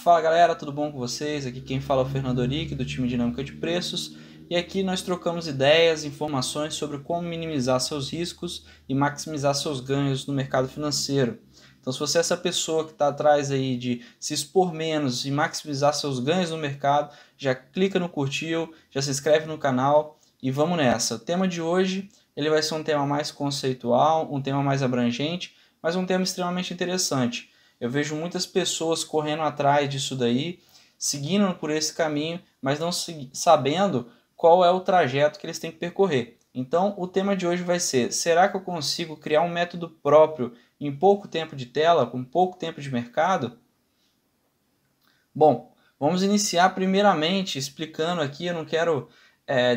Fala galera, tudo bom com vocês? Aqui quem fala é o Fernando Orique, do time Dinâmica de Preços, e aqui nós trocamos ideias, informações sobre como minimizar seus riscos e maximizar seus ganhos no mercado financeiro. Então, se você é essa pessoa que está atrás aí de se expor menos e maximizar seus ganhos no mercado, já clica no curtiu, já se inscreve no canal e vamos nessa. O tema de hoje ele vai ser um tema mais conceitual, um tema mais abrangente, mas um tema extremamente interessante. Eu vejo muitas pessoas correndo atrás disso daí, seguindo por esse caminho, mas não sabendo qual é o trajeto que eles têm que percorrer. Então, o tema de hoje vai ser: será que eu consigo criar um método próprio em pouco tempo de tela, com pouco tempo de mercado? Bom, vamos iniciar primeiramente explicando aqui, eu não quero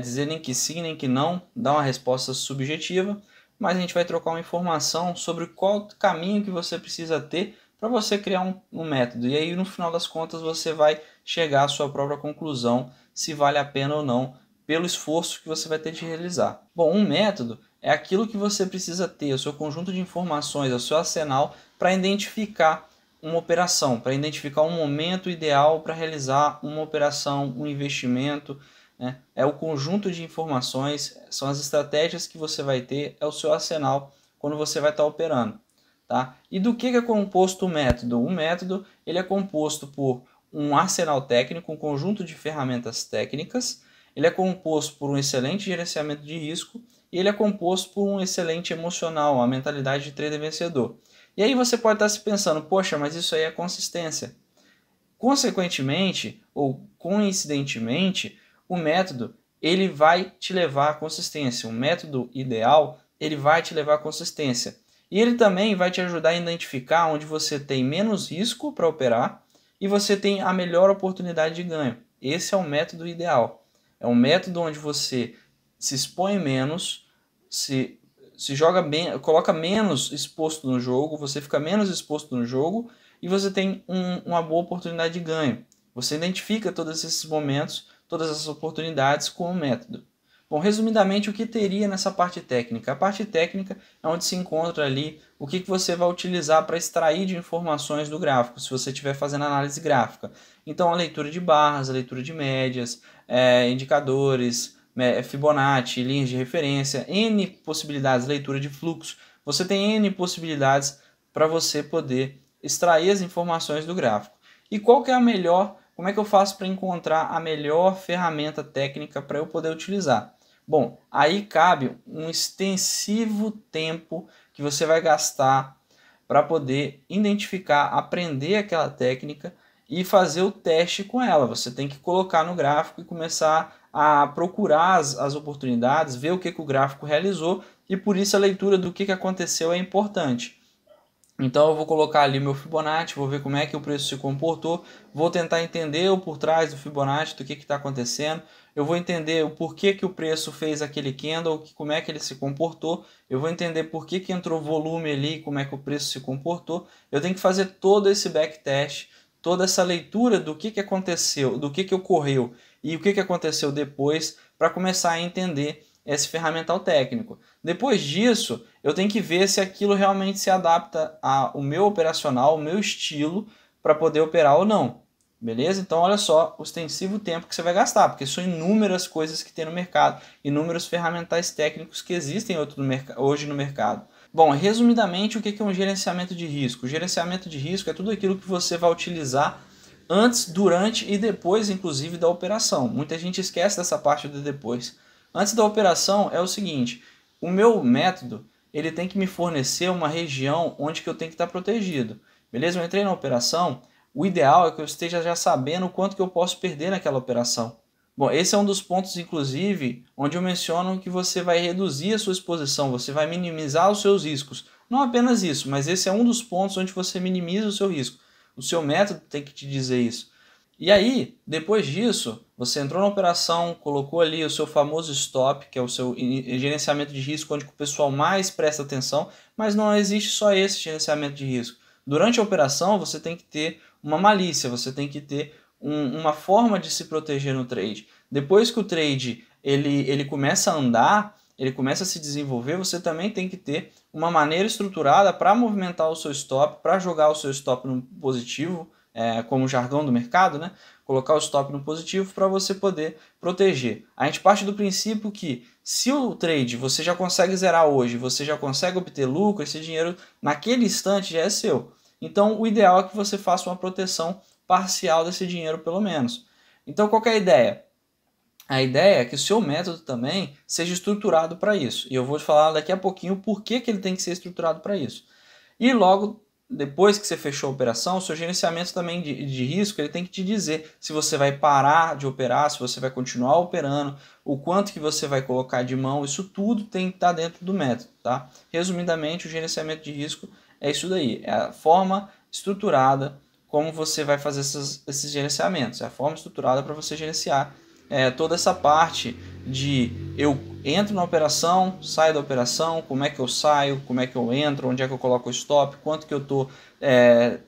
dizer nem que sim, nem que não, dar uma resposta subjetiva, mas a gente vai trocar uma informação sobre qual caminho que você precisa ter para você criar um método. E aí, no final das contas, você vai chegar à sua própria conclusão se vale a pena ou não, pelo esforço que você vai ter de realizar. Bom, um método é aquilo que você precisa ter, o seu conjunto de informações, o seu arsenal, para identificar uma operação, para identificar um momento ideal para realizar uma operação, um investimento. Né? É o conjunto de informações, são as estratégias que você vai ter, é o seu arsenal quando você vai estar operando. Tá? E do que é composto o método? O método ele é composto por um arsenal técnico, um conjunto de ferramentas técnicas, ele é composto por um excelente gerenciamento de risco e ele é composto por um excelente emocional, uma mentalidade de trader vencedor. E aí você pode estar se pensando, poxa, mas isso aí é consistência. Consequentemente, ou coincidentemente, o método ele vai te levar à consistência. O método ideal ele vai te levar à consistência. E ele também vai te ajudar a identificar onde você tem menos risco para operar e você tem a melhor oportunidade de ganho. Esse é o método ideal. É um método onde você se expõe menos, se joga bem, coloca menos exposto no jogo, você fica menos exposto no jogo e você tem uma boa oportunidade de ganho. Você identifica todos esses momentos, todas essas oportunidades com o método. Bom, resumidamente, o que teria nessa parte técnica? A parte técnica é onde se encontra ali o que você vai utilizar para extrair de informações do gráfico, se você estiver fazendo análise gráfica. Então, a leitura de barras, a leitura de médias, indicadores, Fibonacci, linhas de referência, N possibilidades, leitura de fluxo. Você tem N possibilidades para você poder extrair as informações do gráfico. E qual que é a melhor, como é que eu faço para encontrar a melhor ferramenta técnica para eu poder utilizar? Bom, aí cabe um extensivo tempo que você vai gastar para poder identificar, aprender aquela técnica e fazer o teste com ela. Você tem que colocar no gráfico e começar a procurar as oportunidades, ver o que o gráfico realizou e por isso a leitura do que aconteceu é importante. Então eu vou colocar ali meu Fibonacci, vou ver como é que o preço se comportou, vou tentar entender o por trás do Fibonacci, do que está acontecendo, eu vou entender o porquê que o preço fez aquele candle, como é que ele se comportou, eu vou entender por que entrou volume ali, como é que o preço se comportou, eu tenho que fazer todo esse backtest, toda essa leitura do que aconteceu, do que ocorreu e o que aconteceu depois para começar a entender esse ferramental técnico. Depois disso, eu tenho que ver se aquilo realmente se adapta ao meu operacional, ao meu estilo, para poder operar ou não. Beleza? Então, olha só o extensivo tempo que você vai gastar, porque são inúmeras coisas que tem no mercado, inúmeros ferramentais técnicos que existem hoje no mercado. Bom, resumidamente, o que é um gerenciamento de risco? O gerenciamento de risco é tudo aquilo que você vai utilizar antes, durante e depois, inclusive, da operação. Muita gente esquece dessa parte do depois. Antes da operação é o seguinte, o meu método ele tem que me fornecer uma região onde que eu tenho que estar protegido. Beleza? Eu entrei na operação, o ideal é que eu esteja já sabendo o quanto que eu posso perder naquela operação. Bom, esse é um dos pontos, inclusive, onde eu menciono que você vai reduzir a sua exposição, você vai minimizar os seus riscos. Não apenas isso, mas esse é um dos pontos onde você minimiza o seu risco. O seu método tem que te dizer isso. E aí, depois disso, você entrou na operação, colocou ali o seu famoso stop, que é o seu gerenciamento de risco, onde o pessoal mais presta atenção, mas não existe só esse gerenciamento de risco. Durante a operação, você tem que ter uma malícia, você tem que ter uma forma de se proteger no trade. Depois que o trade ele começa a andar, ele começa a se desenvolver, você também tem que ter uma maneira estruturada para movimentar o seu stop, para jogar o seu stop no positivo, como jargão do mercado, né? Colocar o stop no positivo para você poder proteger. A gente parte do princípio que se o trade você já consegue zerar hoje, você já consegue obter lucro, esse dinheiro naquele instante já é seu. Então o ideal é que você faça uma proteção parcial desse dinheiro pelo menos. Então qual que é a ideia? A ideia é que o seu método também seja estruturado para isso. E eu vou te falar daqui a pouquinho por que ele tem que ser estruturado para isso. E logo depois que você fechou a operação, o seu gerenciamento também de risco ele tem que te dizer se você vai parar de operar, se você vai continuar operando, o quanto que você vai colocar de mão, isso tudo tem que estar dentro do método. Tá? Resumidamente, o gerenciamento de risco é isso daí, é a forma estruturada como você vai fazer esses gerenciamentos, é a forma estruturada para você gerenciar toda essa parte de eu entro na operação, saio da operação, como é que eu saio, como é que eu entro, onde é que eu coloco o stop, quanto que eu estou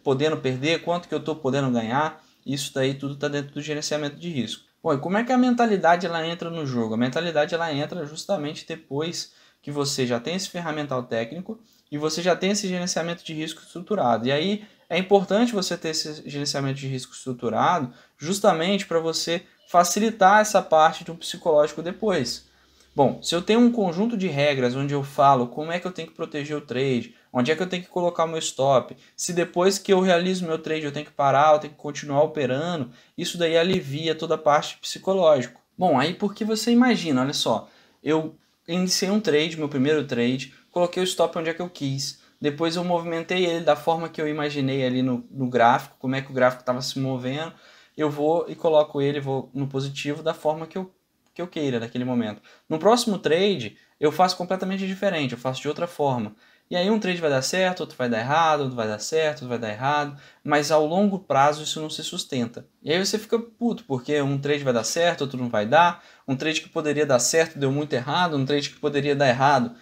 podendo perder, quanto que eu estou podendo ganhar, isso daí tudo está dentro do gerenciamento de risco. Bom, e como é que a mentalidade ela entra no jogo? A mentalidade ela entra justamente depois que você já tem esse ferramental técnico e você já tem esse gerenciamento de risco estruturado. E aí é importante você ter esse gerenciamento de risco estruturado justamente para você facilitar essa parte de um psicológico depois. Bom, se eu tenho um conjunto de regras onde eu falo como é que eu tenho que proteger o trade, onde é que eu tenho que colocar o meu stop, se depois que eu realizo meu trade eu tenho que parar, eu tenho que continuar operando, isso daí alivia toda a parte psicológica. Bom, aí porque você imagina, olha só, eu iniciei um trade, meu primeiro trade, coloquei o stop onde é que eu quis, depois eu movimentei ele da forma que eu imaginei ali no gráfico, como é que o gráfico estava se movendo, eu vou e coloco ele vou no positivo da forma que eu queira naquele momento. No próximo trade, eu faço completamente diferente, eu faço de outra forma. E aí um trade vai dar certo, outro vai dar errado, outro vai dar certo, outro vai dar errado, mas ao longo prazo isso não se sustenta. E aí você fica puto, porque um trade vai dar certo, outro não vai dar, um trade que poderia dar certo deu muito errado, um trade que poderia dar errado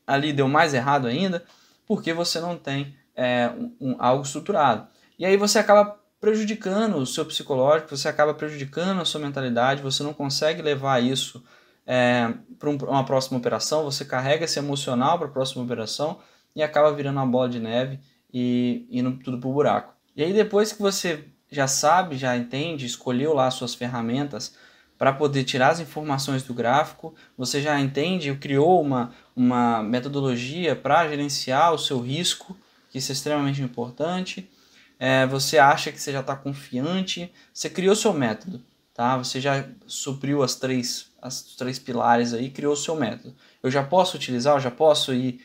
ali deu mais errado ainda, porque você não tem algo estruturado. E aí você acaba prejudicando o seu psicológico, você acaba prejudicando a sua mentalidade, você não consegue levar isso para uma próxima operação, você carrega esse emocional para a próxima operação e acaba virando uma bola de neve e indo tudo para o buraco. E aí depois que você já sabe, já entende, escolheu lá suas ferramentas para poder tirar as informações do gráfico, você já entende, criou uma metodologia para gerenciar o seu risco, que isso é extremamente importante. Você acha que você já está confiante, você criou seu método, tá? Você já supriu os três pilares aí, criou seu método. Eu já posso utilizar, eu já posso ir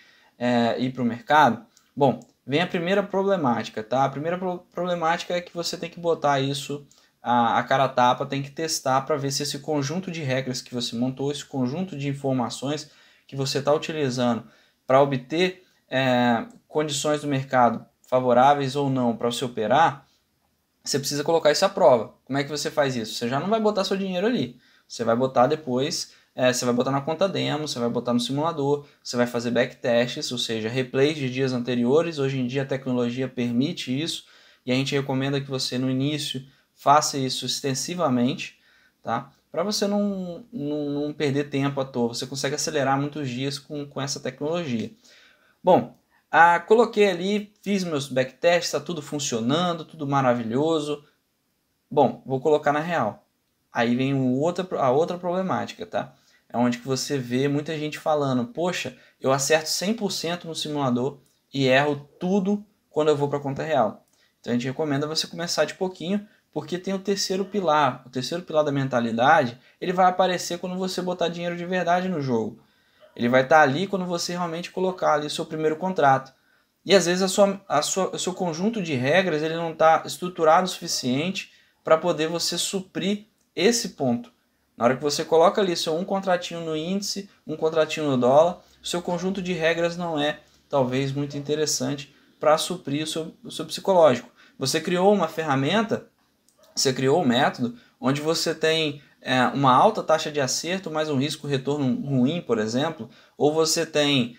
para o mercado? Bom, vem a primeira problemática, tá? A primeira problemática é que você tem que botar isso a cara a tapa, tem que testar para ver se esse conjunto de regras que você montou, esse conjunto de informações que você está utilizando para obter condições do mercado favoráveis ou não para você operar, você precisa colocar isso à prova. Como é que você faz isso? Você já não vai botar seu dinheiro ali. Você vai botar depois, você vai botar na conta demo, você vai botar no simulador, você vai fazer backtests, ou seja, replays de dias anteriores. Hoje em dia a tecnologia permite isso e a gente recomenda que você no início faça isso extensivamente, tá? Para você não perder tempo à toa. Você consegue acelerar muitos dias com essa tecnologia. Bom, coloquei ali, fiz meus backtests, está tudo funcionando, tudo maravilhoso. Bom, vou colocar na real. Aí vem a outra problemática, tá? É onde que você vê muita gente falando, poxa, eu acerto 100% no simulador e erro tudo quando eu vou para a conta real. Então a gente recomenda você começar de pouquinho, porque tem o terceiro pilar. O terceiro pilar da mentalidade, ele vai aparecer quando você botar dinheiro de verdade no jogo. Ele vai estar ali quando você realmente colocar ali o seu primeiro contrato. E às vezes o seu conjunto de regras ele não está estruturado o suficiente para poder você suprir esse ponto. Na hora que você coloca ali seu um contratinho no índice, um contratinho no dólar, o seu conjunto de regras não é talvez muito interessante para suprir o seu psicológico. Você criou uma ferramenta, você criou um método onde você tem uma alta taxa de acerto, mas um risco-retorno ruim, por exemplo, ou você tem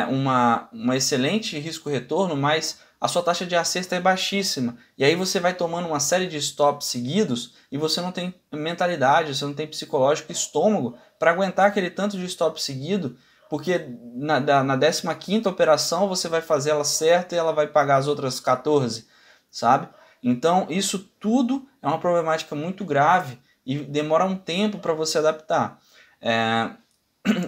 uma excelente risco-retorno, mas a sua taxa de acerto é baixíssima. E aí você vai tomando uma série de stops seguidos e você não tem mentalidade, você não tem psicológico, estômago para aguentar aquele tanto de stop seguido, porque na 15ª operação você vai fazer ela certa e ela vai pagar as outras 14, sabe? Então, isso tudo é uma problemática muito grave e demora um tempo para você adaptar.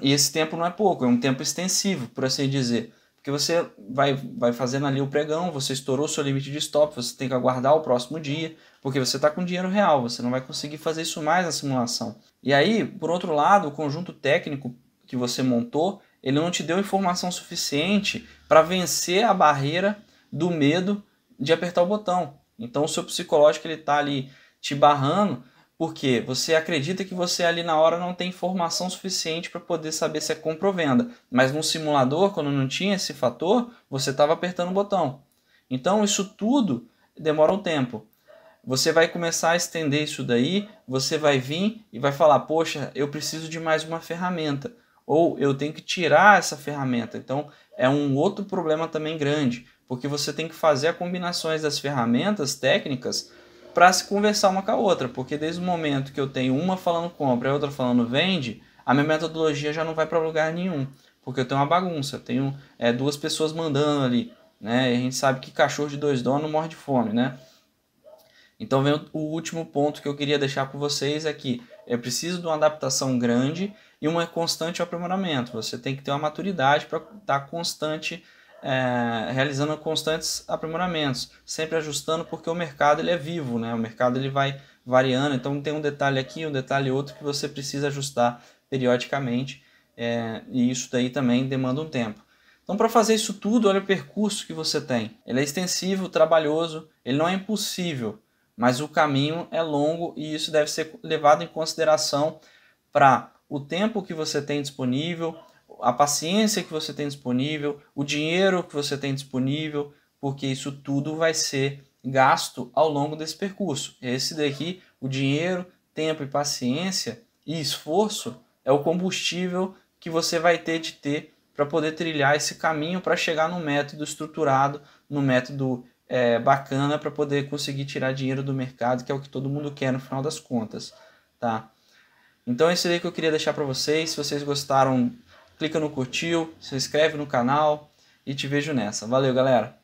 E esse tempo não é pouco, é um tempo extensivo, por assim dizer. Porque você vai fazendo ali o pregão, você estourou seu limite de stop, você tem que aguardar o próximo dia, porque você está com dinheiro real, você não vai conseguir fazer isso mais na simulação. E aí, por outro lado, o conjunto técnico que você montou, ele não te deu informação suficiente para vencer a barreira do medo de apertar o botão. Então o seu psicológico ele está ali te barrando, porque você acredita que você ali na hora não tem informação suficiente para poder saber se é compra ou venda. Mas no simulador, quando não tinha esse fator, você estava apertando o botão. Então isso tudo demora um tempo. Você vai começar a estender isso daí, você vai vir e vai falar, poxa, eu preciso de mais uma ferramenta. Ou eu tenho que tirar essa ferramenta. Então é um outro problema também grande, porque você tem que fazer as combinações das ferramentas técnicas para se conversar uma com a outra, porque desde o momento que eu tenho uma falando compra e a outra falando vende, a minha metodologia já não vai para lugar nenhum, porque eu tenho uma bagunça, eu tenho duas pessoas mandando ali, né? E a gente sabe que cachorro de dois donos morre de fome, né? Então vem o último ponto que eu queria deixar com vocês é que é preciso de uma adaptação grande e um constante aprimoramento. Você tem que ter uma maturidade para estar constante, realizando constantes aprimoramentos, sempre ajustando, porque o mercado ele é vivo, né? O mercado ele vai variando, então tem um detalhe aqui, um detalhe outro que você precisa ajustar periodicamente, e isso daí também demanda um tempo. Então, para fazer isso tudo, olha o percurso que você tem. Ele é extensivo, trabalhoso, ele não é impossível, mas o caminho é longo e isso deve ser levado em consideração para o tempo que você tem disponível, a paciência que você tem disponível, o dinheiro que você tem disponível, porque isso tudo vai ser gasto ao longo desse percurso. Esse daqui, o dinheiro, tempo e paciência e esforço é o combustível que você vai ter de ter para poder trilhar esse caminho para chegar no método estruturado, no método bacana para poder conseguir tirar dinheiro do mercado, que é o que todo mundo quer no final das contas, tá? Então é isso aí que eu queria deixar para vocês. Se vocês gostaram, clica no curtiu, se inscreve no canal e te vejo nessa. Valeu, galera!